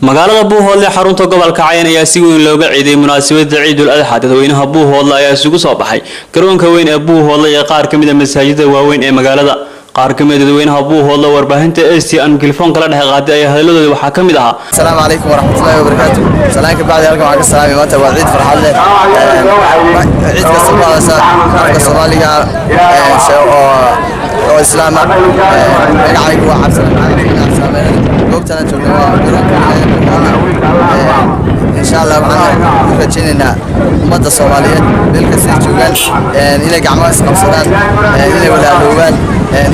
magaalada Buuhoodle xarunta gobolka Cayn ayaa si weyn looga ciiday munaasabadda Ciidul Adha dadweynaha Buuhoodle ayaa isugu soo baxay garoonka weyn ee Buuhoodle ee qaar kamid ah masaajidda waaweyn ee magaalada qaar kamid ah dadweynaha Buuhoodle warbaahinta STN telefoon kala dhex qaaday ayaa hadalladooda waxa kamid ah Assalaamu alaykum wa rahmatullahi wa barakatuh salaanka bacdi halkan waxa ka salaamay maanta waa ciid farxad leh ciid ka soo Soomaaliga oo islaam magacaygu waa cabsan goobtana joogna إن شاء الله معنا رجينا مدة صومالية بالكسر جوجان إلى جماعة قبصان إلى ولا لوان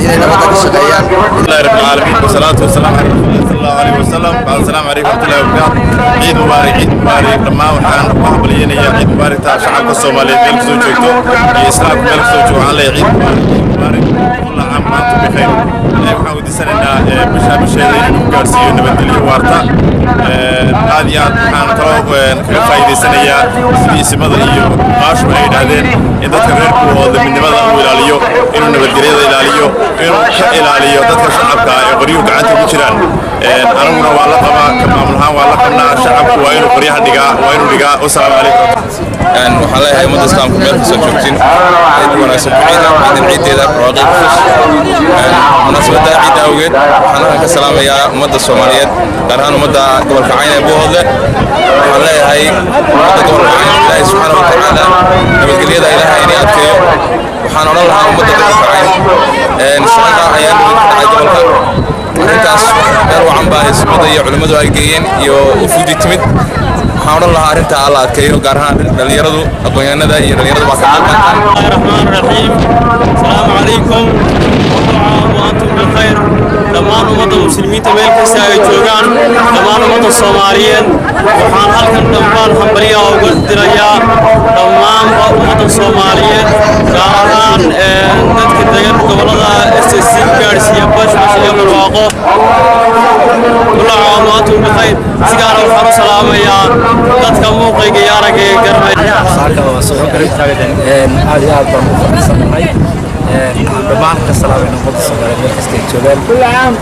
إلى نبضة الشقيان. الله رب العالمين والصلاة والسلام على رسول الله صلى الله عليه وسلم. السلام عليكم ورحمة الله وبركاته. عيد مبارك عيد مبارك لما وحنا قبليين عيد مبارك تاع شعب الصومالي بالكسر جوجو الإسلام بالكسر جوجو على عيد مبارك كل عام وأنتم بخير. وحاول تسألنا مشاهدين وقارسين نبدل وارتا هذه عن طرق فايدة سنية في سماد اليو عاش بعيد هذين إذا تغير هذا من ماذا هو الاليو إنه نبدل الاليو إنه الاليو ده كشعب كغريب كعنت بيشران أنا من والله طبعا كما منها والله كنا شعب وين قريه دقة وين دقة والسلام عليكم أن وحلا هاي مدة إسلام كمية سجوتين وانا سبعين عند العيد هذا راقي مناسبة عيد أوجد وحنا كسلام يا مدة الصوماليات كرهان مدة قبل كعين Buuhoodle وحلا هاي مدة قبل كعين الله سبحانه وتعالى نبي قليل إلهي إني أتكيو وحنا نرى لها مدة قبل كعين نشرنا أيام قبل كعين كاس قالوا عم باهي سمدية علماء الجيين يوفودي تمد حاول الله أنت على كيو قرها لليردو أقويانا ده يليردو بس الله الرحمن الرحيم السلام عليكم وأنتم بخير دمان أمة المسلمين تملك سايجوجان دمان أمة الصوماليين وحان هلكن دمان حمبريا وقلت ريا دمان أمة الصوماليين قارهان ندك الدجال قبلها استسيب كارسيا باش ماشية بالواقع كل عام وأنتم بخير سيجارة وحرس سلام يا dadka muuqayga yaaraga ee garmay saaka waa soo garab taagan aad iyo aad baan u faraxsanahay dhammaan ka salaamay ummadda Soomaaliyeed meel kasta ay joogaan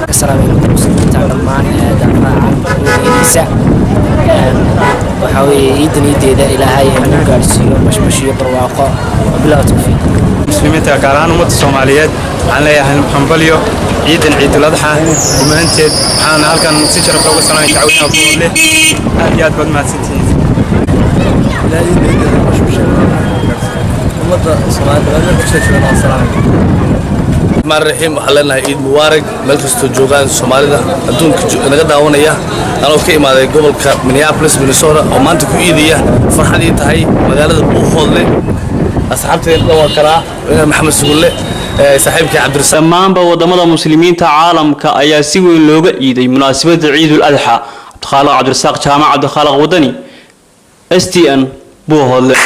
ka salaamay muslimiinta dhammaan daafaca waxa weeye ciidanaydeeda ilaahay inuu gaarsiiyo mashmashiyo barwaaqo bilaa tawfiiq muslimiinta gaar ahaan ummadda Soomaaliyeed waxaan leeyahay hambalyo ciidan Ciidul Adha dhammaanteed waxaan halkan si sharaf looga salaamay shacabka Buuhoodle aad iyo aad baad mahadsantihiin ummadda Soomaaliyeed meel kasta joogaan salaam marxim halana ciid mubaarak meel kasta joogaan Soomaalida adduunka naga daawanaya anoo ka imaaday gobolka Minneapolis Minnesota oo maanta ku iidaya farxadii tahay magaalada Buuhoodle asxaabteeda waa kala Maxamed Sugulle صاحبك عبد الرحمن بودمada muslimiinta caalamka ayaa si weyn looga ciiday munaasabadda Ciidul Adha Abdulkhaliq Abdirasaaq Jaamac Abdulkhaliq Wadani STN Buuhoodle